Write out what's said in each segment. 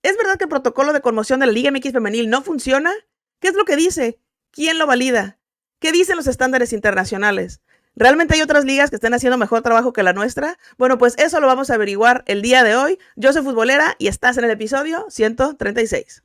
¿Es verdad que el protocolo de conmoción de la Liga MX femenil no funciona? ¿Qué es lo que dice? ¿Quién lo valida? ¿Qué dicen los estándares internacionales? ¿Realmente hay otras ligas que estén haciendo mejor trabajo que la nuestra? Bueno, pues eso lo vamos a averiguar el día de hoy. Yo soy futbolera y estás en el episodio 136.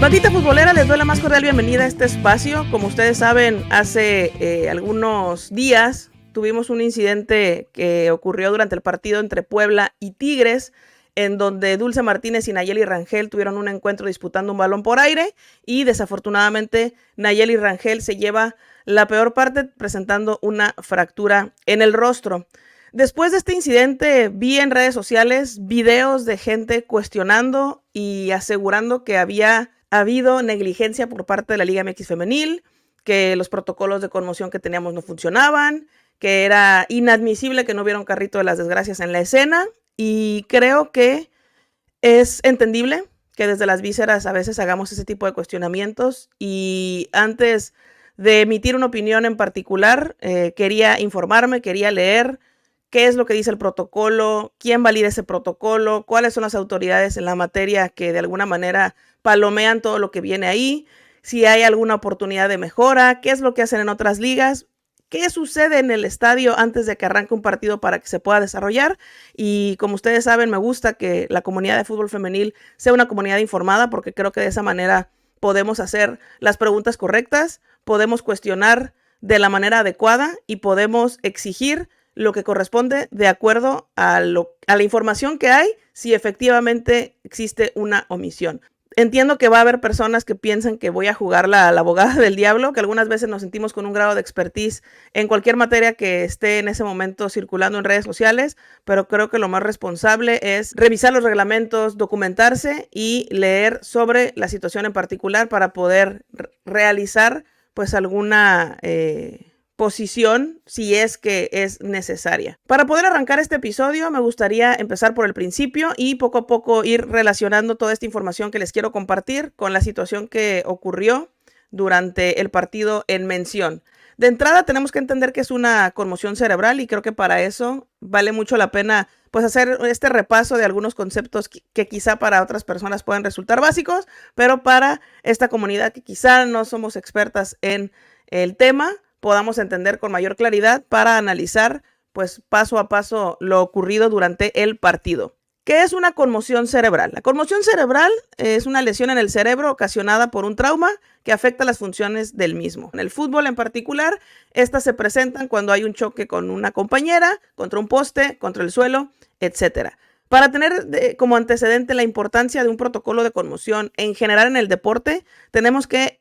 Bandita futbolera, les doy la más cordial bienvenida a este espacio. Como ustedes saben, hace algunos días tuvimos un incidente que ocurrió durante el partido entre Puebla y Tigres, en donde Dulce Martínez y Nayeli Rangel tuvieron un encuentro disputando un balón por aire y desafortunadamente Nayeli Rangel se lleva la peor parte presentando una fractura en el rostro. Después de este incidente vi en redes sociales videos de gente cuestionando y asegurando que había habido negligencia por parte de la Liga MX femenil, que los protocolos de conmoción que teníamos no funcionaban, que era inadmisible que no hubiera un carrito de las desgracias en la escena, y creo que es entendible que desde las vísceras a veces hagamos ese tipo de cuestionamientos, y antes de emitir una opinión en particular, quería informarme, quería leer qué es lo que dice el protocolo, quién valida ese protocolo, cuáles son las autoridades en la materia que de alguna manera palomean todo lo que viene ahí, si hay alguna oportunidad de mejora, qué es lo que hacen en otras ligas, qué sucede en el estadio antes de que arranque un partido para que se pueda desarrollar. Y como ustedes saben, me gusta que la comunidad de fútbol femenil sea una comunidad informada, porque creo que de esa manera podemos hacer las preguntas correctas, podemos cuestionar de la manera adecuada y podemos exigir lo que corresponde de acuerdo a la información que hay, si efectivamente existe una omisión. Entiendo que va a haber personas que piensan que voy a jugar la abogada del diablo, que algunas veces nos sentimos con un grado de expertise en cualquier materia que esté en ese momento circulando en redes sociales, pero creo que lo más responsable es revisar los reglamentos, documentarse y leer sobre la situación en particular para poder realizar pues alguna posición si es que es necesaria. Para poder arrancar este episodio me gustaría empezar por el principio y poco a poco ir relacionando toda esta información que les quiero compartir con la situación que ocurrió durante el partido en mención. De entrada tenemos que entender que es una conmoción cerebral y creo que para eso vale mucho la pena pues hacer este repaso de algunos conceptos que quizá para otras personas pueden resultar básicos, pero para esta comunidad que quizá no somos expertas en el tema, podamos entender con mayor claridad para analizar pues paso a paso lo ocurrido durante el partido. ¿Qué es una conmoción cerebral? La conmoción cerebral es una lesión en el cerebro ocasionada por un trauma que afecta las funciones del mismo. En el fútbol en particular, estas se presentan cuando hay un choque con una compañera, contra un poste, contra el suelo, etc. Para tener como antecedente la importancia de un protocolo de conmoción en general en el deporte, tenemos que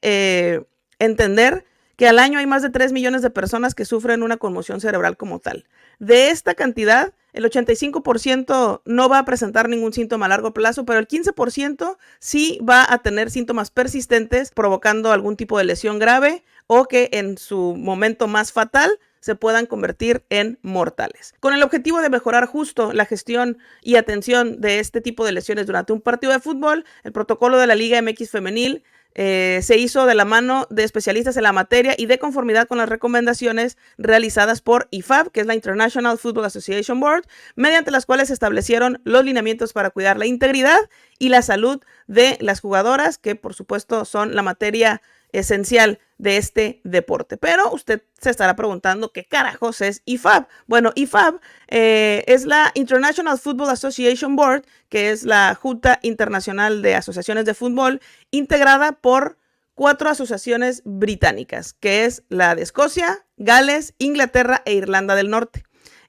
entender que al año hay más de 3 millones de personas que sufren una conmoción cerebral como tal. De esta cantidad, el 85% no va a presentar ningún síntoma a largo plazo, pero el 15% sí va a tener síntomas persistentes, provocando algún tipo de lesión grave o que en su momento más fatal se puedan convertir en mortales. Con el objetivo de mejorar justo la gestión y atención de este tipo de lesiones durante un partido de fútbol, el protocolo de la Liga MX femenil se hizo de la mano de especialistas en la materia y de conformidad con las recomendaciones realizadas por IFAB, que es la International Football Association Board, mediante las cuales se establecieron los lineamientos para cuidar la integridad y la salud de las jugadoras, que por supuesto son la materia esencial de este deporte. Pero usted se estará preguntando qué carajos es IFAB. Bueno, IFAB es la International Football Association Board, que es la Junta Internacional de Asociaciones de Fútbol, integrada por 4 asociaciones británicas, que es la de Escocia, Gales, Inglaterra e Irlanda del Norte.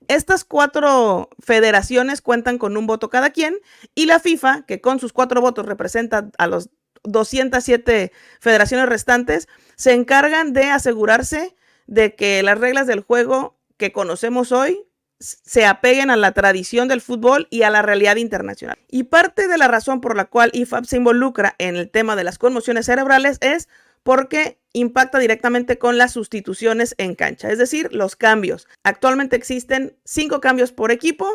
Estas 4 federaciones cuentan con un voto cada quien y la FIFA, que con sus 4 votos representa a los 207 federaciones restantes, se encargan de asegurarse de que las reglas del juego que conocemos hoy se apeguen a la tradición del fútbol y a la realidad internacional. Y parte de la razón por la cual IFAB se involucra en el tema de las conmociones cerebrales es porque impacta directamente con las sustituciones en cancha, es decir, los cambios. Actualmente existen 5 cambios por equipo,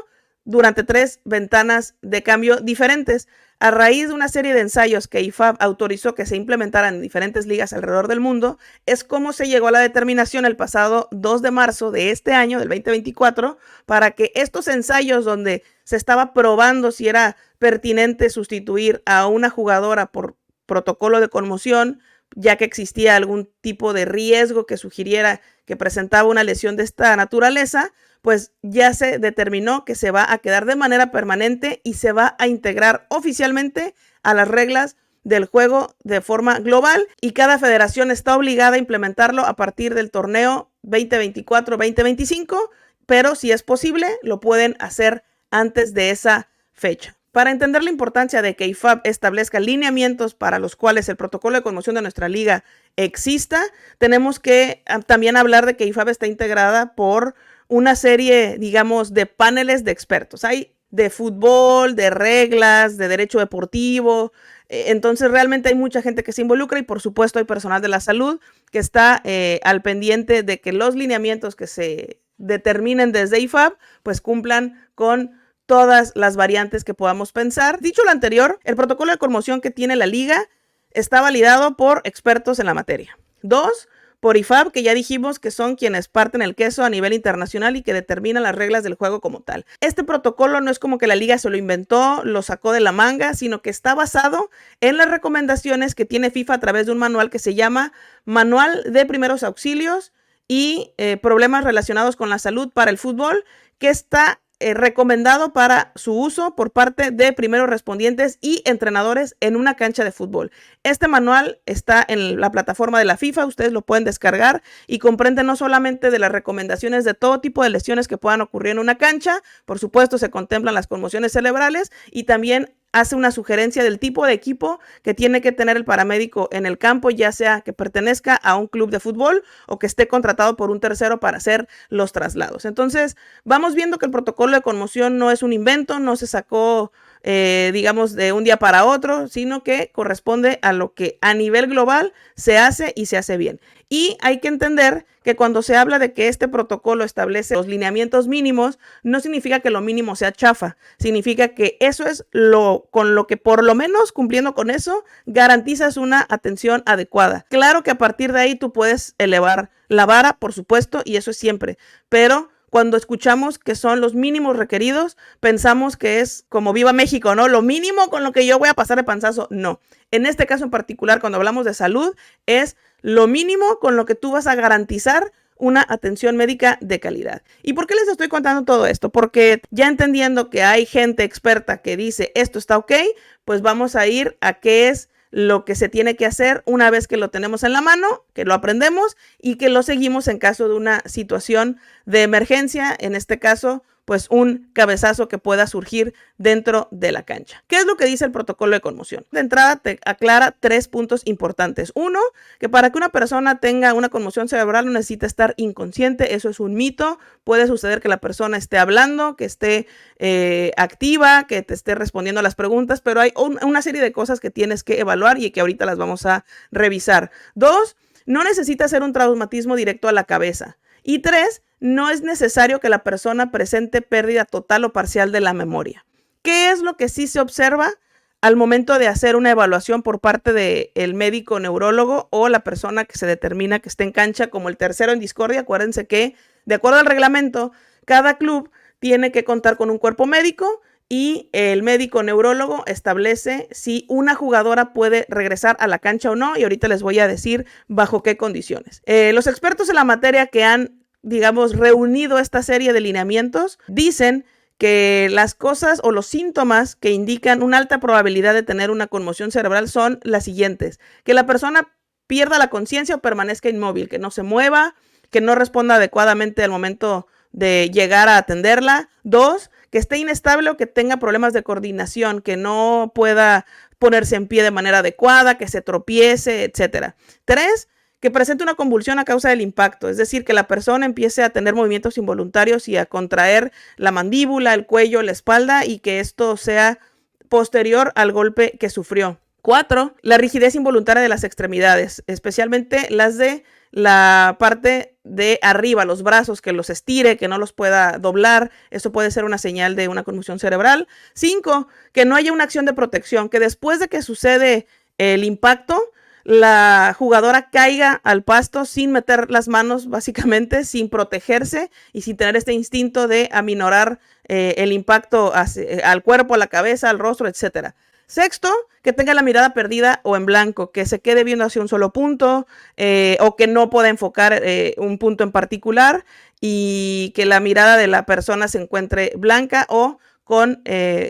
durante 3 ventanas de cambio diferentes. A raíz de una serie de ensayos que IFAB autorizó que se implementaran en diferentes ligas alrededor del mundo, es como se llegó a la determinación el pasado 2 de marzo de este año, del 2024, para que estos ensayos donde se estaba probando si era pertinente sustituir a una jugadora por protocolo de conmoción, ya que existía algún tipo de riesgo que sugiriera que presentaba una lesión de esta naturaleza, pues ya se determinó que se va a quedar de manera permanente y se va a integrar oficialmente a las reglas del juego de forma global, y cada federación está obligada a implementarlo a partir del torneo 2024-2025, pero si es posible lo pueden hacer antes de esa fecha. Para entender la importancia de que IFAB establezca lineamientos para los cuales el protocolo de conmoción de nuestra liga exista, tenemos que también hablar de que IFAB está integrada por una serie, digamos, de paneles de expertos. Hay de fútbol, de reglas, de derecho deportivo. Entonces realmente hay mucha gente que se involucra, y por supuesto hay personal de la salud que está al pendiente de que los lineamientos que se determinen desde IFAB pues cumplan con todas las variantes que podamos pensar. Dicho lo anterior, el protocolo de conmoción que tiene la liga está validado por expertos en la materia. 2, por IFAB, que ya dijimos que son quienes parten el queso a nivel internacional y que determinan las reglas del juego como tal. Este protocolo no es como que la liga se lo inventó, lo sacó de la manga, sino que está basado en las recomendaciones que tiene FIFA a través de un manual que se llama Manual de Primeros Auxilios y Problemas Relacionados con la Salud para el Fútbol, que está recomendado para su uso por parte de primeros respondientes y entrenadores en una cancha de fútbol. Este manual está en la plataforma de la FIFA, ustedes lo pueden descargar y comprende no solamente de las recomendaciones de todo tipo de lesiones que puedan ocurrir en una cancha, por supuesto se contemplan las conmociones cerebrales, y también hace una sugerencia del tipo de equipo que tiene que tener el paramédico en el campo, ya sea que pertenezca a un club de fútbol o que esté contratado por un tercero para hacer los traslados. Entonces, vamos viendo que el protocolo de conmoción no es un invento, no se sacó, digamos, de un día para otro, sino que corresponde a lo que a nivel global se hace y se hace bien. Y hay que entender que cuando se habla de que este protocolo establece los lineamientos mínimos, no significa que lo mínimo sea chafa, significa que eso es con lo que por lo menos cumpliendo con eso garantizas una atención adecuada. Claro que a partir de ahí tú puedes elevar la vara, por supuesto, y eso es siempre, pero cuando escuchamos que son los mínimos requeridos, pensamos que es como Viva México, ¿no? Lo mínimo con lo que yo voy a pasar de panzazo. No. En este caso en particular, cuando hablamos de salud, es lo mínimo con lo que tú vas a garantizar una atención médica de calidad. ¿Y por qué les estoy contando todo esto? Porque ya entendiendo que hay gente experta que dice esto está ok, pues vamos a ir a qué es lo que se tiene que hacer una vez que lo tenemos en la mano, que lo aprendemos y que lo seguimos en caso de una situación de emergencia, en este caso, pues un cabezazo que pueda surgir dentro de la cancha. ¿Qué es lo que dice el protocolo de conmoción? De entrada te aclara 3 puntos importantes. 1, que para que una persona tenga una conmoción cerebral no necesita estar inconsciente, eso es un mito. Puede suceder que la persona esté hablando, que esté activa, que te esté respondiendo a las preguntas, pero hay una serie de cosas que tienes que evaluar y que ahorita las vamos a revisar. 2, no necesita ser un traumatismo directo a la cabeza. Y 3, no es necesario que la persona presente pérdida total o parcial de la memoria. ¿Qué es lo que sí se observa al momento de hacer una evaluación por parte del médico neurólogo o la persona que se determina que esté en cancha como el tercero en discordia? Acuérdense que, de acuerdo al reglamento, cada club tiene que contar con un cuerpo médico y el médico neurólogo establece si una jugadora puede regresar a la cancha o no, y ahorita les voy a decir bajo qué condiciones. Los expertos en la materia que han, digamos, reunido esta serie de lineamientos dicen que las cosas o los síntomas que indican una alta probabilidad de tener una conmoción cerebral son las siguientes: que la persona pierda la conciencia o permanezca inmóvil, que no se mueva, que no responda adecuadamente al momento de llegar a atenderla. 2, que esté inestable o que tenga problemas de coordinación, que no pueda ponerse en pie de manera adecuada, que se tropiece, etc. 3, que presente una convulsión a causa del impacto, es decir, que la persona empiece a tener movimientos involuntarios y a contraer la mandíbula, el cuello, la espalda, y que esto sea posterior al golpe que sufrió. 4, la rigidez involuntaria de las extremidades, especialmente las de la parte de arriba, los brazos, que los estire, que no los pueda doblar. Eso puede ser una señal de una conmoción cerebral. 5, que no haya una acción de protección, que después de que sucede el impacto, la jugadora caiga al pasto sin meter las manos, básicamente, sin protegerse y sin tener este instinto de aminorar el impacto al cuerpo, a la cabeza, al rostro, etc. 6, que tenga la mirada perdida o en blanco, que se quede viendo hacia un solo punto o que no pueda enfocar un punto en particular y que la mirada de la persona se encuentre blanca o con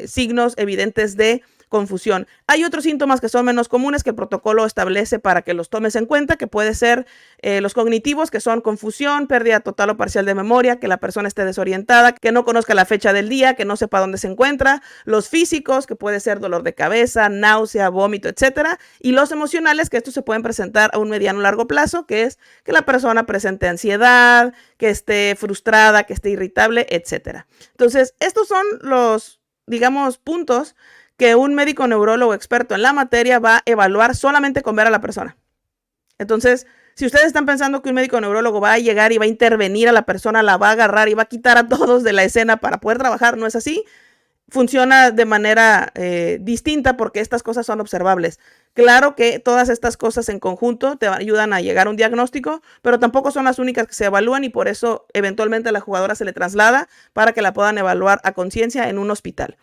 signos evidentes de confusión. Hay otros síntomas que son menos comunes que el protocolo establece para que los tomes en cuenta, que puede ser los cognitivos, que son confusión, pérdida total o parcial de memoria, que la persona esté desorientada, que no conozca la fecha del día, que no sepa dónde se encuentra. Los físicos, que puede ser dolor de cabeza, náusea, vómito, etcétera. Y los emocionales, que estos se pueden presentar a un mediano o largo plazo, que es que la persona presente ansiedad, que esté frustrada, que esté irritable, etcétera. Entonces, estos son los, digamos, puntos que un médico neurólogo experto en la materia va a evaluar solamente con ver a la persona. Entonces, si ustedes están pensando que un médico neurólogo va a llegar y va a intervenir a la persona, la va a agarrar y va a quitar a todos de la escena para poder trabajar, no es así. Funciona de manera distinta porque estas cosas son observables. Claro que todas estas cosas en conjunto te ayudan a llegar a un diagnóstico, pero tampoco son las únicas que se evalúan y por eso eventualmente a la jugadora se le traslada para que la puedan evaluar a conciencia en un hospital.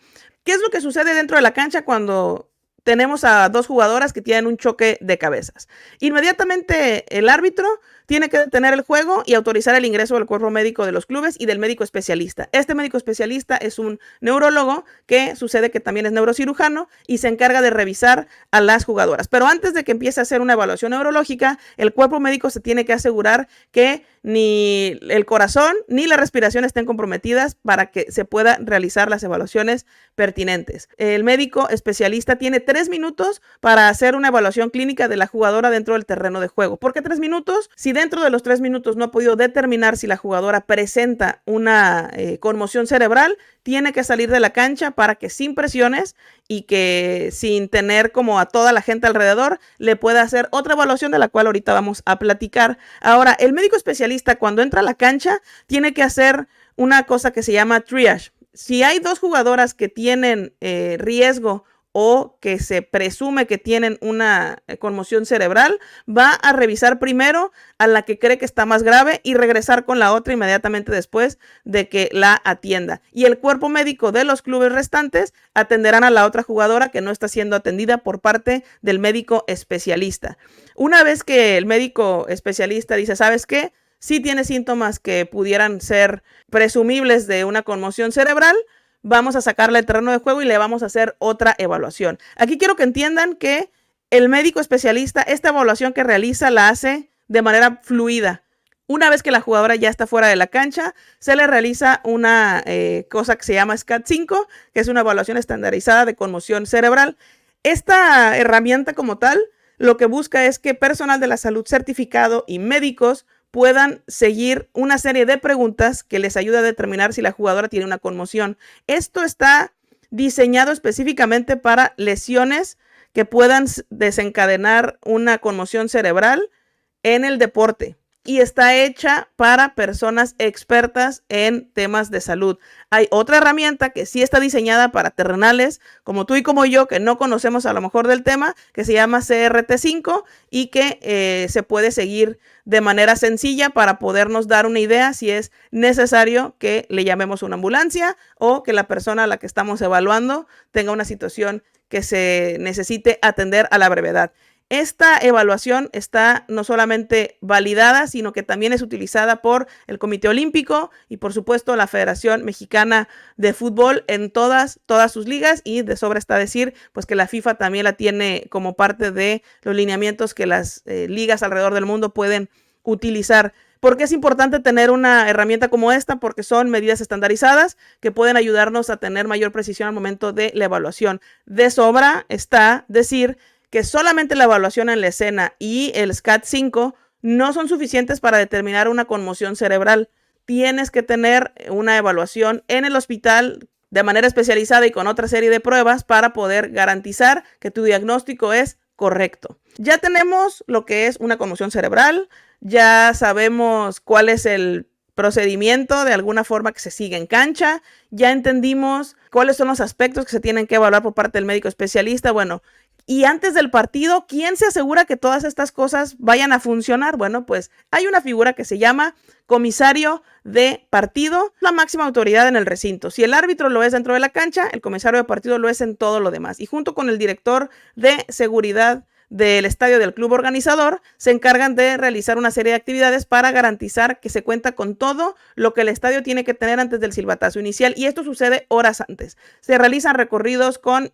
¿Qué es lo que sucede dentro de la cancha cuando tenemos a dos jugadoras que tienen un choque de cabezas? Inmediatamente el árbitro tiene que detener el juego y autorizar el ingreso del cuerpo médico de los clubes y del médico especialista. Este médico especialista es un neurólogo que sucede que también es neurocirujano y se encarga de revisar a las jugadoras. Pero antes de que empiece a hacer una evaluación neurológica, el cuerpo médico se tiene que asegurar que ni el corazón ni la respiración estén comprometidas para que se puedan realizar las evaluaciones pertinentes. El médico especialista tiene 3 minutos para hacer una evaluación clínica de la jugadora dentro del terreno de juego. ¿Por qué 3 minutos? Si dentro de los 3 minutos no ha podido determinar si la jugadora presenta una conmoción cerebral, tiene que salir de la cancha para que sin presiones y que sin tener como a toda la gente alrededor le pueda hacer otra evaluación de la cual ahorita vamos a platicar. Ahora, el médico especialista cuando entra a la cancha tiene que hacer una cosa que se llama triage. Si hay dos jugadoras que tienen riesgo o que se presume que tienen una conmoción cerebral, va a revisar primero a la que cree que está más grave y regresar con la otra inmediatamente después de que la atienda. Y el cuerpo médico de los clubes restantes atenderán a la otra jugadora que no está siendo atendida por parte del médico especialista. Una vez que el médico especialista dice, ¿sabes qué? Sí tiene síntomas que pudieran ser presumibles de una conmoción cerebral, vamos a sacarla del terreno de juego y le vamos a hacer otra evaluación. Aquí quiero que entiendan que el médico especialista, esta evaluación que realiza la hace de manera fluida. Una vez que la jugadora ya está fuera de la cancha, se le realiza una cosa que se llama SCAT-5, que es una evaluación estandarizada de conmoción cerebral. Esta herramienta como tal, lo que busca es que personal de la salud certificado y médicos puedan seguir una serie de preguntas que les ayuda a determinar si la jugadora tiene una conmoción. Esto está diseñado específicamente para lesiones que puedan desencadenar una conmoción cerebral en el deporte y está hecha para personas expertas en temas de salud. Hay otra herramienta que sí está diseñada para terrenales como tú y como yo, que no conocemos a lo mejor del tema, que se llama CRT5 y que se puede seguir de manera sencilla para podernos dar una idea si es necesario que le llamemos una ambulancia o que la persona a la que estamos evaluando tenga una situación que se necesite atender a la brevedad. Esta evaluación está no solamente validada, sino que también es utilizada por el Comité Olímpico y por supuesto la Federación Mexicana de Fútbol en todas sus ligas, y de sobra está decir pues que la FIFA también la tiene como parte de los lineamientos que las ligas alrededor del mundo pueden utilizar. ¿Por qué es importante tener una herramienta como esta? Porque son medidas estandarizadas que pueden ayudarnos a tener mayor precisión al momento de la evaluación. De sobra está decir que solamente la evaluación en la escena y el SCAT-5 no son suficientes para determinar una conmoción cerebral. Tienes que tener una evaluación en el hospital de manera especializada y con otra serie de pruebas para poder garantizar que tu diagnóstico es correcto. Ya tenemos lo que es una conmoción cerebral, ya sabemos cuál es el procedimiento de alguna forma que se sigue en cancha, ya entendimos cuáles son los aspectos que se tienen que evaluar por parte del médico especialista. Bueno, y antes del partido, ¿quién se asegura que todas estas cosas vayan a funcionar? Bueno, pues hay una figura que se llama comisario de partido, la máxima autoridad en el recinto. Si el árbitro lo es dentro de la cancha, el comisario de partido lo es en todo lo demás. Y junto con el director de seguridad del estadio del club organizador, se encargan de realizar una serie de actividades para garantizar que se cuenta con todo lo que el estadio tiene que tener antes del silbatazo inicial, y esto sucede horas antes. Se realizan recorridos con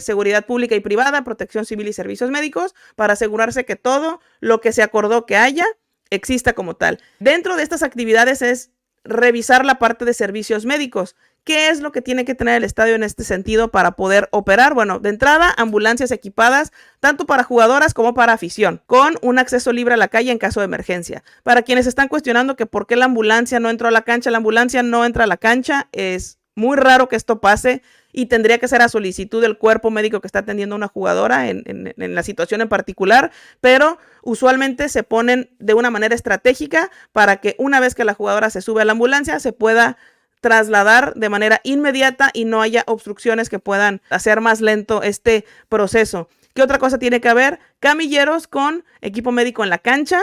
seguridad pública y privada, protección civil y servicios médicos para asegurarse que todo lo que se acordó que haya exista como tal. Dentro de estas actividades es revisar la parte de servicios médicos. ¿Qué es lo que tiene que tener el estadio en este sentido para poder operar? Bueno, de entrada, ambulancias equipadas tanto para jugadoras como para afición, con un acceso libre a la calle en caso de emergencia. Para quienes están cuestionando que por qué la ambulancia no entró a la cancha, la ambulancia no entra a la cancha. Es muy raro que esto pase y tendría que ser a solicitud del cuerpo médico que está atendiendo a una jugadora en la situación en particular, pero usualmente se ponen de una manera estratégica para que una vez que la jugadora se sube a la ambulancia se pueda trasladar de manera inmediata y no haya obstrucciones que puedan hacer más lento este proceso. ¿Qué otra cosa tiene que haber? Camilleros con equipo médico en la cancha,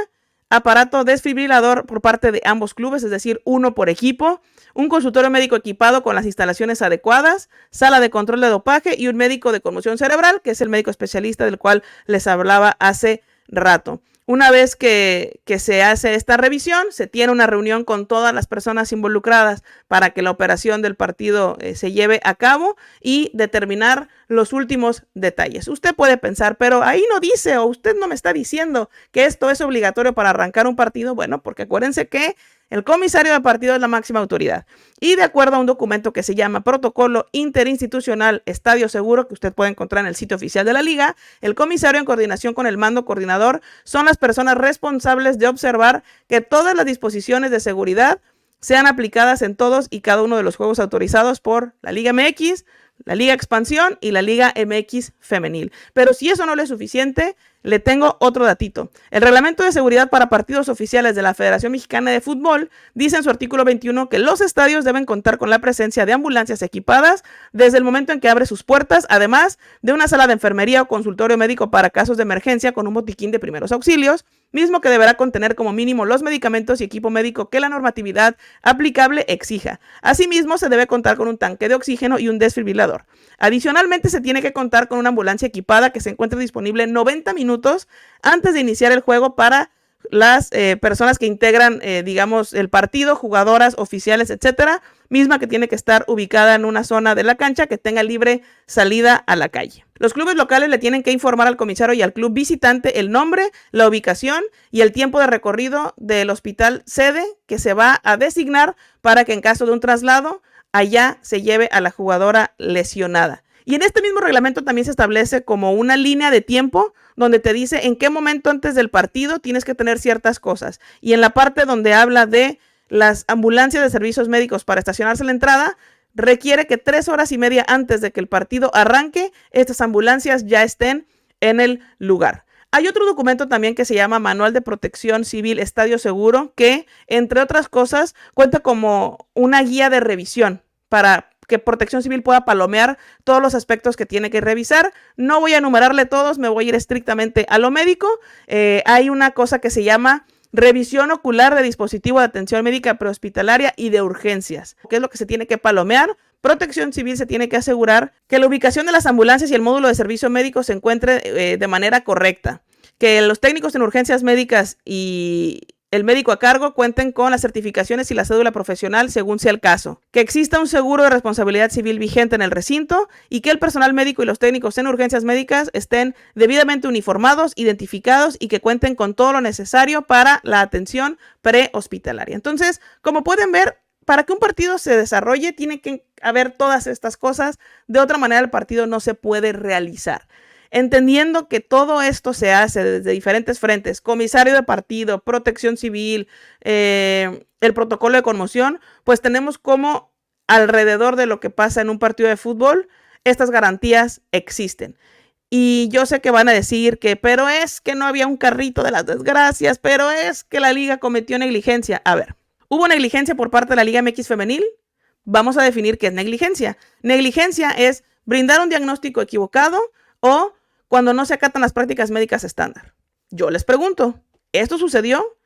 aparato desfibrilador por parte de ambos clubes, es decir, uno por equipo, un consultorio médico equipado con las instalaciones adecuadas, sala de control de dopaje y un médico de conmoción cerebral, que es el médico especialista del cual les hablaba hace rato. Una vez que se hace esta revisión, se tiene una reunión con todas las personas involucradas para que la operación del partido se lleve a cabo y determinar los últimos detalles. Usted puede pensar, pero ahí no dice, o usted no me está diciendo que esto es obligatorio para arrancar un partido. Bueno, porque acuérdense que el comisario de partido es la máxima autoridad. Y de acuerdo a un documento que se llama Protocolo Interinstitucional Estadio Seguro, que usted puede encontrar en el sitio oficial de la liga, el comisario en coordinación con el mando coordinador son las personas responsables de observar que todas las disposiciones de seguridad sean aplicadas en todos y cada uno de los juegos autorizados por la Liga MX, la Liga Expansión y la Liga MX Femenil. Pero si eso no le es suficiente, le tengo otro datito. El reglamento de seguridad para partidos oficiales de la Federación Mexicana de Fútbol dice en su artículo 21 que los estadios deben contar con la presencia de ambulancias equipadas desde el momento en que abre sus puertas, además de una sala de enfermería o consultorio médico para casos de emergencia con un botiquín de primeros auxilios, mismo que deberá contener como mínimo los medicamentos y equipo médico que la normatividad aplicable exija. Asimismo, se debe contar con un tanque de oxígeno y un desfibrilador. Adicionalmente, se tiene que contar con una ambulancia equipada que se encuentre disponible 90 minutos antes de iniciar el juego para las personas que integran, digamos, el partido, jugadoras, oficiales, etcétera, misma que tiene que estar ubicada en una zona de la cancha que tenga libre salida a la calle. Los clubes locales le tienen que informar al comisario y al club visitante el nombre, la ubicación y el tiempo de recorrido del hospital sede que se va a designar para que en caso de un traslado allá se lleve a la jugadora lesionada. Y en este mismo reglamento también se establece como una línea de tiempo donde te dice en qué momento antes del partido tienes que tener ciertas cosas. Y en la parte donde habla de las ambulancias de servicios médicos para estacionarse en la entrada, requiere que 3 horas y media antes de que el partido arranque, estas ambulancias ya estén en el lugar. Hay otro documento también que se llama Manual de Protección Civil Estadio Seguro, que, entre otras cosas, cuenta como una guía de revisión para que Protección Civil pueda palomear todos los aspectos que tiene que revisar. No voy a enumerarle todos, me voy a ir estrictamente a lo médico. Hay una cosa que se llama revisión ocular de dispositivo de atención médica prehospitalaria y de urgencias, que es lo que se tiene que palomear. Protección Civil se tiene que asegurar que la ubicación de las ambulancias y el módulo de servicio médico se encuentre de manera correcta, que los técnicos en urgencias médicas y el médico a cargo cuenten con las certificaciones y la cédula profesional según sea el caso, que exista un seguro de responsabilidad civil vigente en el recinto y que el personal médico y los técnicos en urgencias médicas estén debidamente uniformados, identificados y que cuenten con todo lo necesario para la atención prehospitalaria. Entonces, como pueden ver, para que un partido se desarrolle tiene que haber todas estas cosas, de otra manera el partido no se puede realizar. Entendiendo que todo esto se hace desde diferentes frentes, comisario de partido, protección civil, el protocolo de conmoción, pues tenemos como alrededor de lo que pasa en un partido de fútbol, estas garantías existen. Y yo sé que van a decir que, pero es que no había un carrito de las desgracias, pero es que la liga cometió negligencia. A ver, ¿hubo negligencia por parte de la Liga MX femenil? Vamos a definir qué es negligencia. Negligencia es brindar un diagnóstico equivocado o cuando no se acatan las prácticas médicas estándar. Yo les pregunto, ¿esto sucedió?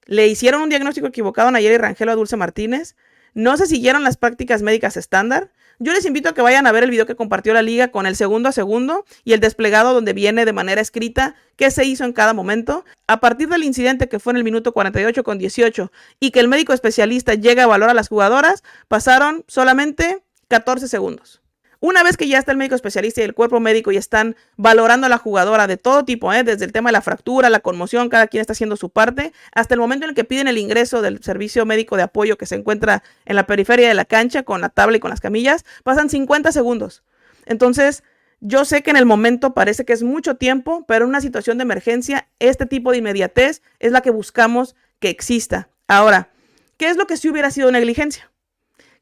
¿Le hicieron un diagnóstico equivocado a Nayeli Rangel o a Dulce Martínez? ¿No se siguieron las prácticas médicas estándar? Yo les invito a que vayan a ver el video que compartió la liga con el segundo a segundo y el desplegado donde viene de manera escrita qué se hizo en cada momento. A partir del incidente que fue en el minuto 48 con 18 y que el médico especialista llega a evaluar a las jugadoras, pasaron solamente 14 segundos. Una vez que ya está el médico especialista y el cuerpo médico y están valorando a la jugadora de todo tipo, desde el tema de la fractura, la conmoción, cada quien está haciendo su parte, hasta el momento en el que piden el ingreso del servicio médico de apoyo que se encuentra en la periferia de la cancha con la tabla y con las camillas, pasan 50 segundos. Entonces, yo sé que en el momento parece que es mucho tiempo, pero en una situación de emergencia, este tipo de inmediatez es la que buscamos que exista. Ahora, ¿qué es lo que sí hubiera sido negligencia?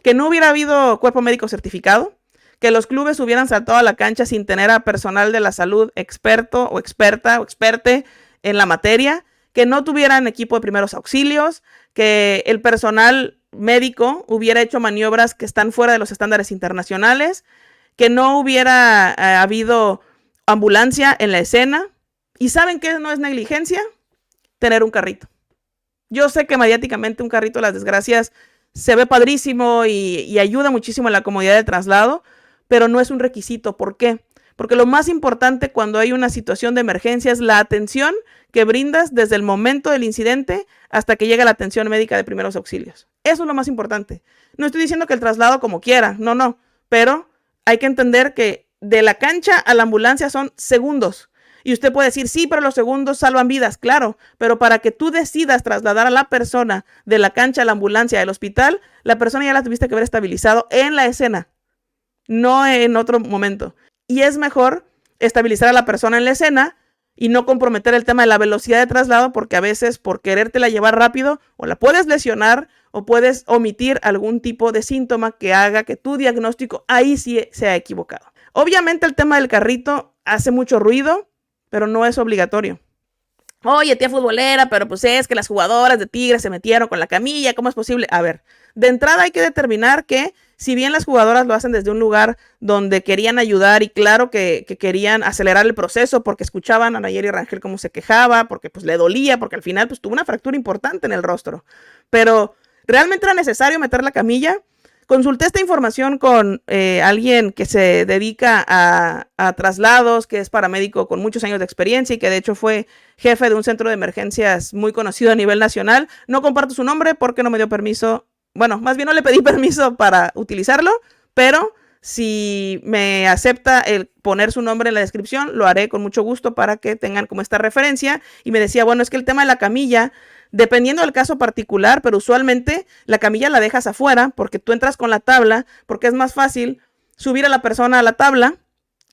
Que no hubiera habido cuerpo médico certificado, que los clubes hubieran saltado a la cancha sin tener a personal de la salud experto o experta o experte en la materia, que no tuvieran equipo de primeros auxilios, que el personal médico hubiera hecho maniobras que están fuera de los estándares internacionales, que no hubiera habido ambulancia en la escena. ¿Y saben qué no es negligencia? Tener un carrito. Yo sé que mediáticamente un carrito de las desgracias se ve padrísimo y ayuda muchísimo en la comodidad del traslado, pero no es un requisito. ¿Por qué? Porque lo más importante cuando hay una situación de emergencia es la atención que brindas desde el momento del incidente hasta que llega la atención médica de primeros auxilios. Eso es lo más importante. No estoy diciendo que el traslado como quiera, no, pero hay que entender que de la cancha a la ambulancia son segundos. Y usted puede decir, sí, pero los segundos salvan vidas, claro, pero para que tú decidas trasladar a la persona de la cancha a la ambulancia del hospital, la persona ya la tuviste que haber estabilizado en la escena, no en otro momento. Y es mejor estabilizar a la persona en la escena y no comprometer el tema de la velocidad de traslado, porque a veces por querértela llevar rápido o la puedes lesionar o puedes omitir algún tipo de síntoma que haga que tu diagnóstico ahí sí sea equivocado. Obviamente el tema del carrito hace mucho ruido, pero no es obligatorio. Oye, tía futbolera, pero pues es que las jugadoras de Tigres se metieron con la camilla, ¿cómo es posible? A ver, de entrada hay que determinar que si bien las jugadoras lo hacen desde un lugar donde querían ayudar y claro que querían acelerar el proceso porque escuchaban a Nayeli Rangel cómo se quejaba, porque pues le dolía, porque al final pues tuvo una fractura importante en el rostro, pero ¿realmente era necesario meter la camilla? Consulté esta información con alguien que se dedica a traslados, que es paramédico con muchos años de experiencia y que de hecho fue jefe de un centro de emergencias muy conocido a nivel nacional. No comparto su nombre porque no me dio permiso, bueno, más bien no le pedí permiso para utilizarlo, pero si me acepta el poner su nombre en la descripción, lo haré con mucho gusto para que tengan como esta referencia. Y me decía, bueno, es que el tema de la camilla, dependiendo del caso particular, pero usualmente la camilla la dejas afuera porque tú entras con la tabla, porque es más fácil subir a la persona a la tabla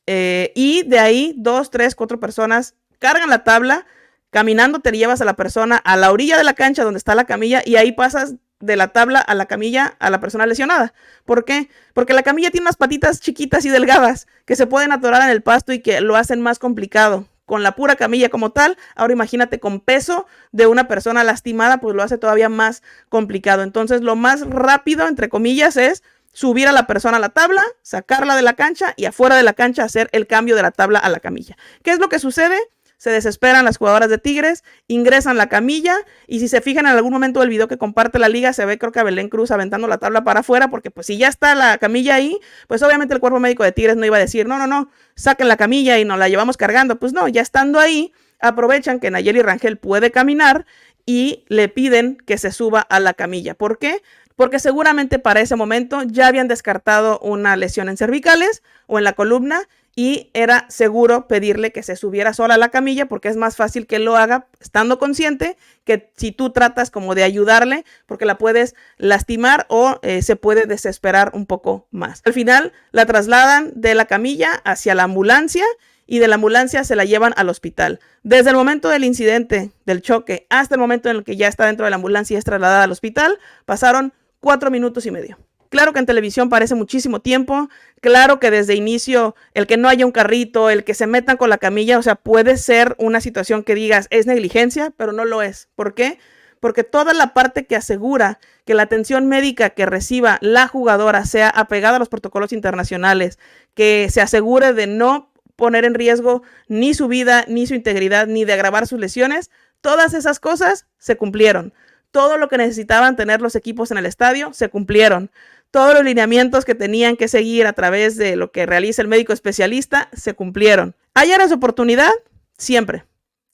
y de ahí 2, 3, 4 personas cargan la tabla, caminando te llevas a la persona a la orilla de la cancha donde está la camilla y ahí pasas de la tabla a la camilla a la persona lesionada. ¿Por qué? Porque la camilla tiene unas patitas chiquitas y delgadas que se pueden atorar en el pasto y que lo hacen más complicado. Con la pura camilla como tal, ahora imagínate con peso de una persona lastimada, pues lo hace todavía más complicado. Entonces lo más rápido, entre comillas, es subir a la persona a la tabla, sacarla de la cancha y afuera de la cancha hacer el cambio de la tabla a la camilla. ¿Qué es lo que sucede? Se desesperan las jugadoras de Tigres, ingresan la camilla y si se fijan en algún momento del video que comparte la liga, se ve creo que a Belén Cruz aventando la tabla para afuera porque pues si ya está la camilla ahí, pues obviamente el cuerpo médico de Tigres no iba a decir, no, saquen la camilla y nos la llevamos cargando. Pues no, ya estando ahí, aprovechan que Nayeli Rangel puede caminar y le piden que se suba a la camilla. ¿Por qué? Porque seguramente para ese momento ya habían descartado una lesión en cervicales o en la columna y era seguro pedirle que se subiera sola a la camilla porque es más fácil que lo haga estando consciente que si tú tratas como de ayudarle porque la puedes lastimar o se puede desesperar un poco más. Al final la trasladan de la camilla hacia la ambulancia y de la ambulancia se la llevan al hospital. Desde el momento del incidente, del choque, hasta el momento en el que ya está dentro de la ambulancia y es trasladada al hospital, pasaron 4 minutos y medio. Claro que en televisión parece muchísimo tiempo, claro que desde inicio el que no haya un carrito, el que se metan con la camilla, o sea, puede ser una situación que digas es negligencia, pero no lo es. ¿Por qué? Porque toda la parte que asegura que la atención médica que reciba la jugadora sea apegada a los protocolos internacionales, que se asegure de no poner en riesgo ni su vida, ni su integridad, ni de agravar sus lesiones, todas esas cosas se cumplieron. Todo lo que necesitaban tener los equipos en el estadio se cumplieron. Todos los lineamientos que tenían que seguir a través de lo que realiza el médico especialista se cumplieron. ¿Hay áreas de oportunidad? Siempre.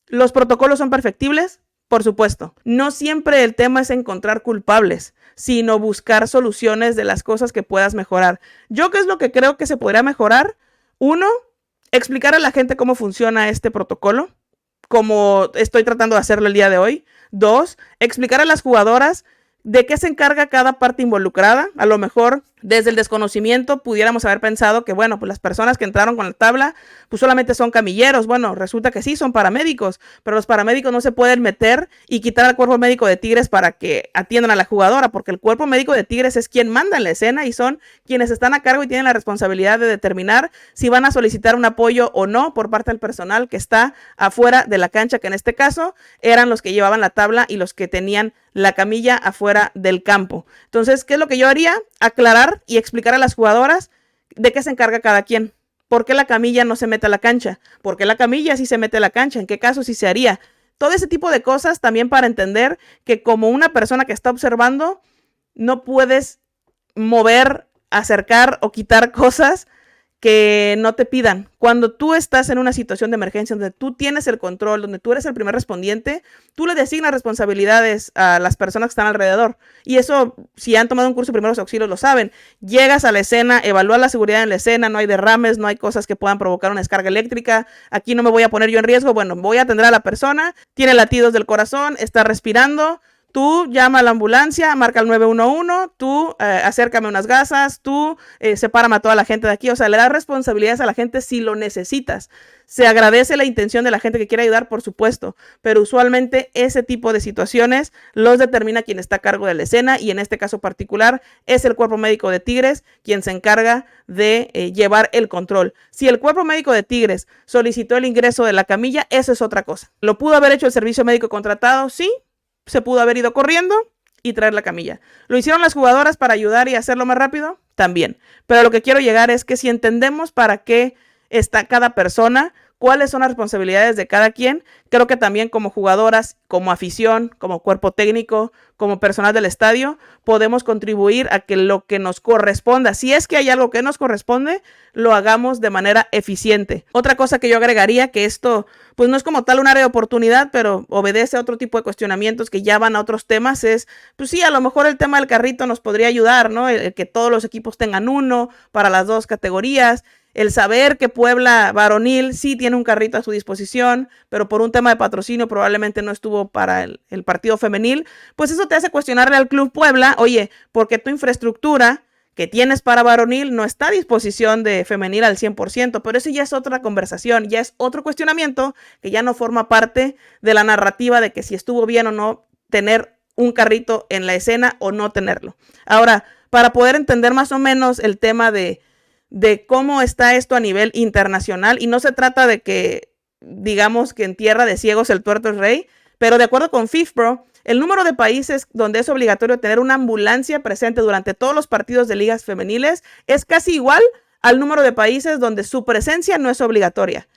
¿Los protocolos son perfectibles? Por supuesto. No siempre el tema es encontrar culpables, sino buscar soluciones de las cosas que puedas mejorar. ¿Yo qué es lo que creo que se podría mejorar? Uno, explicar a la gente cómo funciona este protocolo, como estoy tratando de hacerlo el día de hoy. Dos, explicar a las jugadoras de qué se encarga cada parte involucrada. A lo mejor desde el desconocimiento pudiéramos haber pensado que, bueno, pues las personas que entraron con la tabla, pues solamente son camilleros. Bueno, resulta que sí, son paramédicos, pero los paramédicos no se pueden meter y quitar al cuerpo médico de Tigres para que atiendan a la jugadora, porque el cuerpo médico de Tigres es quien manda en la escena y son quienes están a cargo y tienen la responsabilidad de determinar si van a solicitar un apoyo o no por parte del personal que está afuera de la cancha, que en este caso eran los que llevaban la tabla y los que tenían la camilla afuera del campo. Entonces, ¿qué es lo que yo haría? Aclarar y explicar a las jugadoras de qué se encarga cada quien. ¿Por qué la camilla no se mete a la cancha? ¿Por qué la camilla sí se mete a la cancha? ¿En qué caso sí se haría? Todo ese tipo de cosas también para entender que como una persona que está observando, no puedes mover, acercar o quitar cosas que no te pidan. Cuando tú estás en una situación de emergencia donde tú tienes el control, donde tú eres el primer respondiente, tú le designas responsabilidades a las personas que están alrededor. Y eso, si han tomado un curso de primeros auxilios, lo saben. Llegas a la escena, evalúas la seguridad en la escena, no hay derrames, no hay cosas que puedan provocar una descarga eléctrica. Aquí no me voy a poner yo en riesgo. Bueno, voy a atender a la persona, tiene latidos del corazón, está respirando. Tú llama a la ambulancia, marca el 911, tú acércame unas gasas, tú sepárame a toda la gente de aquí. O sea, le das responsabilidades a la gente si lo necesitas. Se agradece la intención de la gente que quiere ayudar, por supuesto, pero usualmente ese tipo de situaciones los determina quien está a cargo de la escena y en este caso particular es el cuerpo médico de Tigres quien se encarga de llevar el control. Si el cuerpo médico de Tigres solicitó el ingreso de la camilla, eso es otra cosa. ¿Lo pudo haber hecho el servicio médico contratado? Sí. Se pudo haber ido corriendo y traer la camilla. ¿Lo hicieron las jugadoras para ayudar y hacerlo más rápido? También. Pero lo que quiero llegar es que si entendemos para qué está cada persona, cuáles son las responsabilidades de cada quien, creo que también como jugadoras, como afición, como cuerpo técnico, como personal del estadio, podemos contribuir a que lo que nos corresponda, si es que hay algo que nos corresponde, lo hagamos de manera eficiente. Otra cosa que yo agregaría, que esto pues no es como tal un área de oportunidad, pero obedece a otro tipo de cuestionamientos que ya van a otros temas, es, pues sí, a lo mejor el tema del carrito nos podría ayudar, ¿no? El que todos los equipos tengan uno para las dos categorías. El saber que Puebla varonil sí tiene un carrito a su disposición, pero por un tema de patrocinio probablemente no estuvo para el partido femenil, pues eso te hace cuestionarle al Club Puebla, oye, porque tu infraestructura que tienes para varonil no está a disposición de femenil al 100%, pero eso ya es otra conversación, ya es otro cuestionamiento que ya no forma parte de la narrativa de que si estuvo bien o no tener un carrito en la escena o no tenerlo. Ahora, para poder entender más o menos el tema de cómo está esto a nivel internacional, y no se trata de que, digamos que en tierra de ciegos el tuerto es rey, pero de acuerdo con FIFPro, el número de países donde es obligatorio tener una ambulancia presente durante todos los partidos de ligas femeniles es casi igual al número de países donde su presencia no es obligatoria.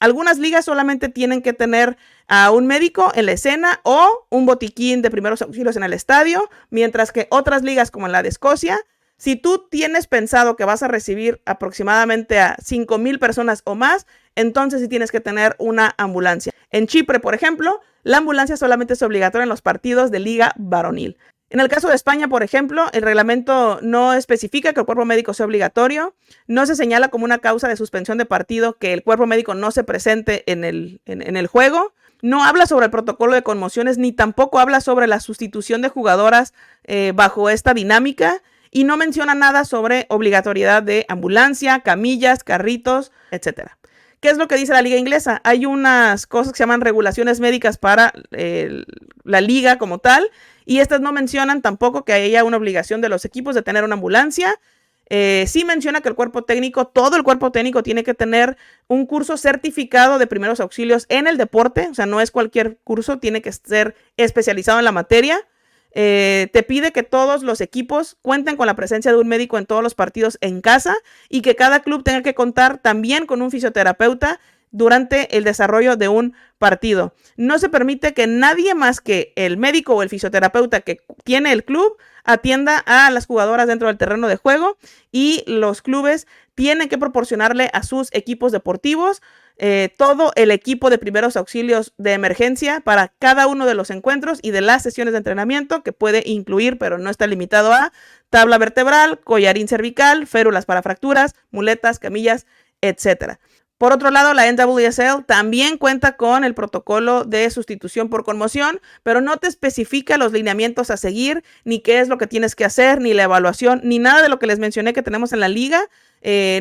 Algunas ligas solamente tienen que tener a un médico en la escena o un botiquín de primeros auxilios en el estadio, mientras que otras ligas como la de Escocia, si tú tienes pensado que vas a recibir aproximadamente a 5,000 personas o más, entonces sí tienes que tener una ambulancia. En Chipre, por ejemplo, la ambulancia solamente es obligatoria en los partidos de liga varonil. En el caso de España, por ejemplo, el reglamento no especifica que el cuerpo médico sea obligatorio, no se señala como una causa de suspensión de partido que el cuerpo médico no se presente en el juego, no habla sobre el protocolo de conmociones, ni tampoco habla sobre la sustitución de jugadoras bajo esta dinámica, y no menciona nada sobre obligatoriedad de ambulancia, camillas, carritos, etc. ¿Qué es lo que dice la liga inglesa? Hay unas cosas que se llaman regulaciones médicas para la liga como tal, y estas no mencionan tampoco que haya una obligación de los equipos de tener una ambulancia. Sí menciona que todo el cuerpo técnico tiene que tener un curso certificado de primeros auxilios en el deporte, o sea, no es cualquier curso, tiene que ser especializado en la materia. Te pide que todos los equipos cuenten con la presencia de un médico en todos los partidos en casa y que cada club tenga que contar también con un fisioterapeuta durante el desarrollo de un partido. No se permite que nadie más que el médico o el fisioterapeuta que tiene el club atienda a las jugadoras dentro del terreno de juego, y los clubes tienen que proporcionarle a sus equipos deportivos todo el equipo de primeros auxilios de emergencia para cada uno de los encuentros y de las sesiones de entrenamiento, que puede incluir, pero no está limitado a, tabla vertebral, collarín cervical, férulas para fracturas, muletas, camillas, etc. Por otro lado, la NWSL también cuenta con el protocolo de sustitución por conmoción, pero no te especifica los lineamientos a seguir, ni qué es lo que tienes que hacer, ni la evaluación, ni nada de lo que les mencioné que tenemos en la liga.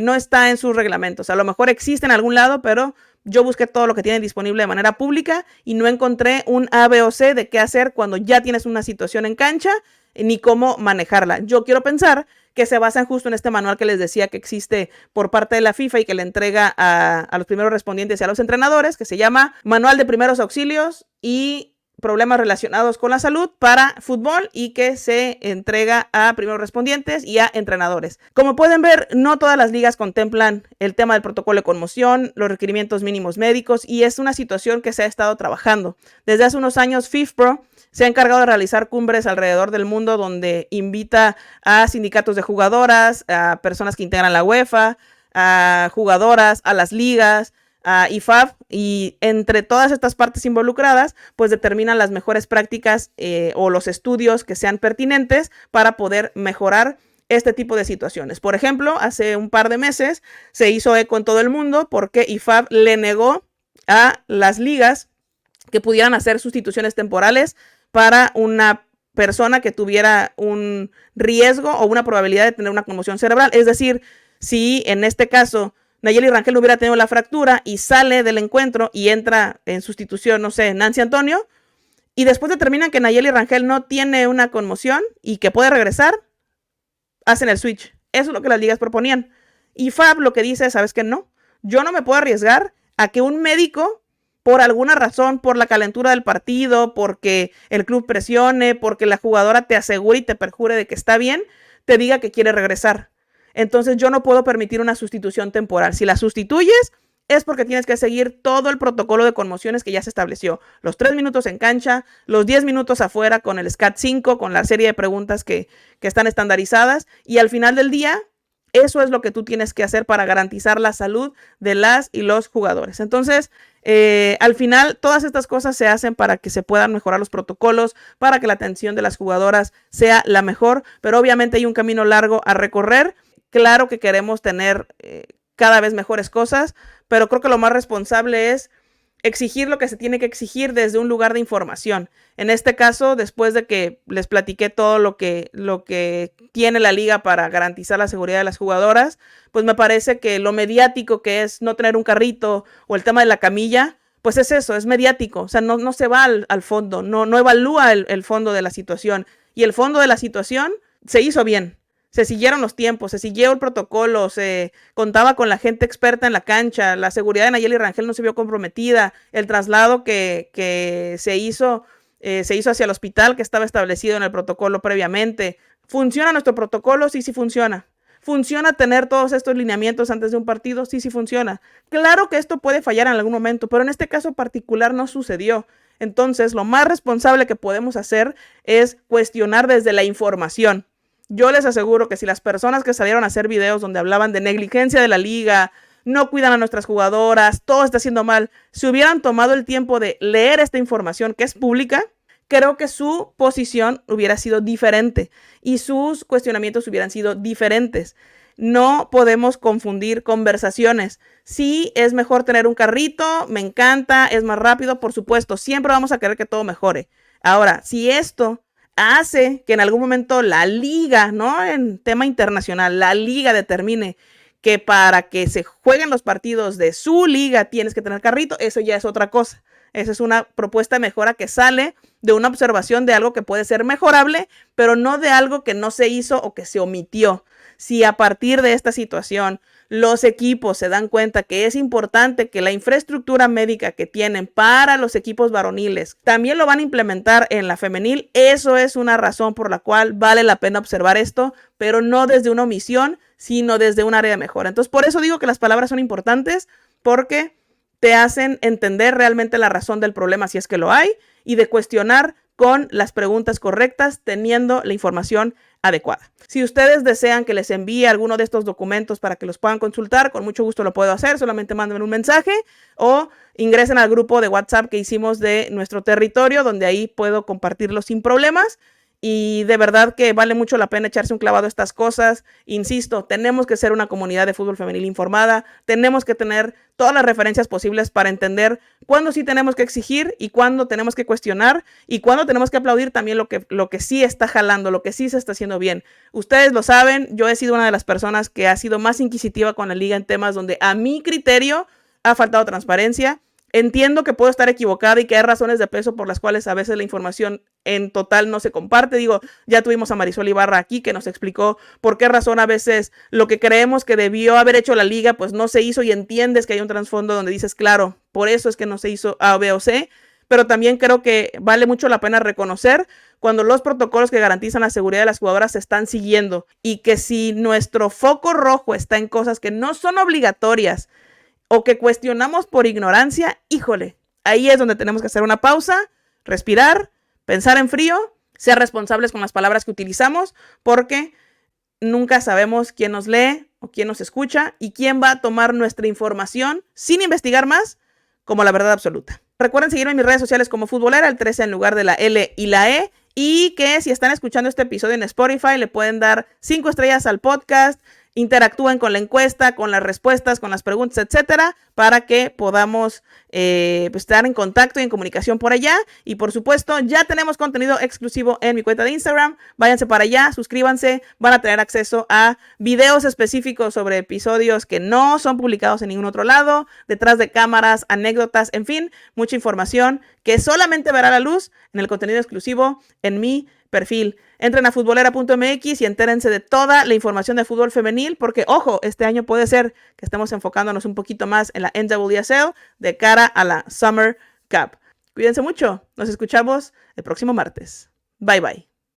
No está en sus reglamentos. A lo mejor existe en algún lado, pero yo busqué todo lo que tienen disponible de manera pública y no encontré un A, B o C de qué hacer cuando ya tienes una situación en cancha, ni cómo manejarla. Yo quiero pensar que se basan justo en este manual que les decía que existe por parte de la FIFA y que le entrega a los primeros respondientes y a los entrenadores, que se llama Manual de Primeros Auxilios y Problemas Relacionados con la Salud para Fútbol, y que se entrega a primeros respondientes y a entrenadores. Como pueden ver, no todas las ligas contemplan el tema del protocolo de conmoción, los requerimientos mínimos médicos, y es una situación que se ha estado trabajando. Desde hace unos años, FIFPro se ha encargado de realizar cumbres alrededor del mundo donde invita a sindicatos de jugadoras, a personas que integran la UEFA, a jugadoras, a las ligas, a IFAB, y entre todas estas partes involucradas, pues determinan las mejores prácticas o los estudios que sean pertinentes para poder mejorar este tipo de situaciones. Por ejemplo, hace un par de meses se hizo eco en todo el mundo porque IFAB le negó a las ligas que pudieran hacer sustituciones temporales para una persona que tuviera un riesgo o una probabilidad de tener una conmoción cerebral. Es decir, si en este caso Nayeli Rangel hubiera tenido la fractura y sale del encuentro y entra en sustitución, no sé, Nancy Antonio, y después determinan que Nayeli Rangel no tiene una conmoción y que puede regresar, hacen el switch. Eso es lo que las ligas proponían. Y FAB lo que dice es, ¿sabes qué? No, yo no me puedo arriesgar a que un médico, por alguna razón, por la calentura del partido, porque el club presione, porque la jugadora te asegure y te perjure de que está bien, te diga que quiere regresar. Entonces yo no puedo permitir una sustitución temporal. Si la sustituyes, es porque tienes que seguir todo el protocolo de conmociones que ya se estableció. Los 3 minutos en cancha, los 10 minutos afuera con el SCAT-5, con la serie de preguntas que están estandarizadas, y al final del día, eso es lo que tú tienes que hacer para garantizar la salud de las y los jugadores. Entonces, al final, todas estas cosas se hacen para que se puedan mejorar los protocolos, para que la atención de las jugadoras sea la mejor, pero obviamente hay un camino largo a recorrer. Claro que queremos tener cada vez mejores cosas, pero creo que lo más responsable es exigir lo que se tiene que exigir desde un lugar de información. En este caso, después de que les platiqué todo lo que tiene la liga para garantizar la seguridad de las jugadoras, pues me parece que lo mediático que es no tener un carrito o el tema de la camilla, pues es eso, es mediático. O sea, no se va al fondo, no evalúa el fondo de la situación. Y el fondo de la situación se hizo bien. Se siguieron los tiempos, se siguió el protocolo, se contaba con la gente experta en la cancha, la seguridad de Nayeli Rangel no se vio comprometida, el traslado que se hizo hacia el hospital que estaba establecido en el protocolo previamente. ¿Funciona nuestro protocolo? Sí, sí funciona. ¿Funciona tener todos estos lineamientos antes de un partido? Sí, sí funciona. Claro que esto puede fallar en algún momento, pero en este caso particular no sucedió. Entonces, lo más responsable que podemos hacer es cuestionar desde la información. Yo les aseguro que si las personas que salieron a hacer videos donde hablaban de negligencia de la liga, no cuidan a nuestras jugadoras, todo está haciendo mal, si hubieran tomado el tiempo de leer esta información que es pública, creo que su posición hubiera sido diferente y sus cuestionamientos hubieran sido diferentes. No podemos confundir conversaciones. Sí, es mejor tener un carrito, me encanta, es más rápido, por supuesto, siempre vamos a querer que todo mejore. Ahora, si esto hace que en algún momento la liga, ¿no? En tema internacional, la liga determine que para que se jueguen los partidos de su liga tienes que tener carrito, eso ya es otra cosa. Esa es una propuesta de mejora que sale de una observación de algo que puede ser mejorable, pero no de algo que no se hizo o que se omitió. Si a partir de esta situación los equipos se dan cuenta que es importante que la infraestructura médica que tienen para los equipos varoniles también lo van a implementar en la femenil, eso es una razón por la cual vale la pena observar esto, pero no desde una omisión, sino desde un área de mejora. Entonces, por eso digo que las palabras son importantes, porque te hacen entender realmente la razón del problema, si es que lo hay, y de cuestionar con las preguntas correctas, teniendo la información adecuada. Si ustedes desean que les envíe alguno de estos documentos para que los puedan consultar, con mucho gusto lo puedo hacer, solamente mándenme un mensaje o ingresen al grupo de WhatsApp que hicimos de nuestro territorio, donde ahí puedo compartirlo sin problemas. Y de verdad que vale mucho la pena echarse un clavado a estas cosas. Insisto, tenemos que ser una comunidad de fútbol femenil informada. Tenemos que tener todas las referencias posibles para entender cuándo sí tenemos que exigir y cuándo tenemos que cuestionar y cuándo tenemos que aplaudir también lo que sí está jalando, lo que sí se está haciendo bien. Ustedes lo saben, yo he sido una de las personas que ha sido más inquisitiva con la liga en temas donde a mi criterio ha faltado transparencia. Entiendo que puedo estar equivocada y que hay razones de peso por las cuales a veces la información en total no se comparte. Digo, ya tuvimos a Marisol Ibarra aquí que nos explicó por qué razón a veces lo que creemos que debió haber hecho la liga pues no se hizo, y entiendes que hay un trasfondo donde dices, claro, por eso es que no se hizo A, B o C. Pero también creo que vale mucho la pena reconocer cuando los protocolos que garantizan la seguridad de las jugadoras se están siguiendo, y que si nuestro foco rojo está en cosas que no son obligatorias o que cuestionamos por ignorancia, híjole, ahí es donde tenemos que hacer una pausa, respirar, pensar en frío, ser responsables con las palabras que utilizamos, porque nunca sabemos quién nos lee o quién nos escucha y quién va a tomar nuestra información sin investigar más como la verdad absoluta. Recuerden seguirme en mis redes sociales como Futbolera, el 13 en lugar de la L y la E, y que si están escuchando este episodio en Spotify le pueden dar 5 estrellas al podcast, interactúen con la encuesta, con las respuestas, con las preguntas, etcétera, para que podamos pues, estar en contacto y en comunicación por allá. Y por supuesto, ya tenemos contenido exclusivo en mi cuenta de Instagram. Váyanse para allá, suscríbanse, van a tener acceso a videos específicos sobre episodios que no son publicados en ningún otro lado, detrás de cámaras, anécdotas, en fin, mucha información que solamente verá la luz en el contenido exclusivo en mi perfil. Entren a futbolera.mx y entérense de toda la información de fútbol femenil, porque, ojo, este año puede ser que estemos enfocándonos un poquito más en la NWSL de cara a la Summer Cup. Cuídense mucho. Nos escuchamos el próximo martes. Bye, bye.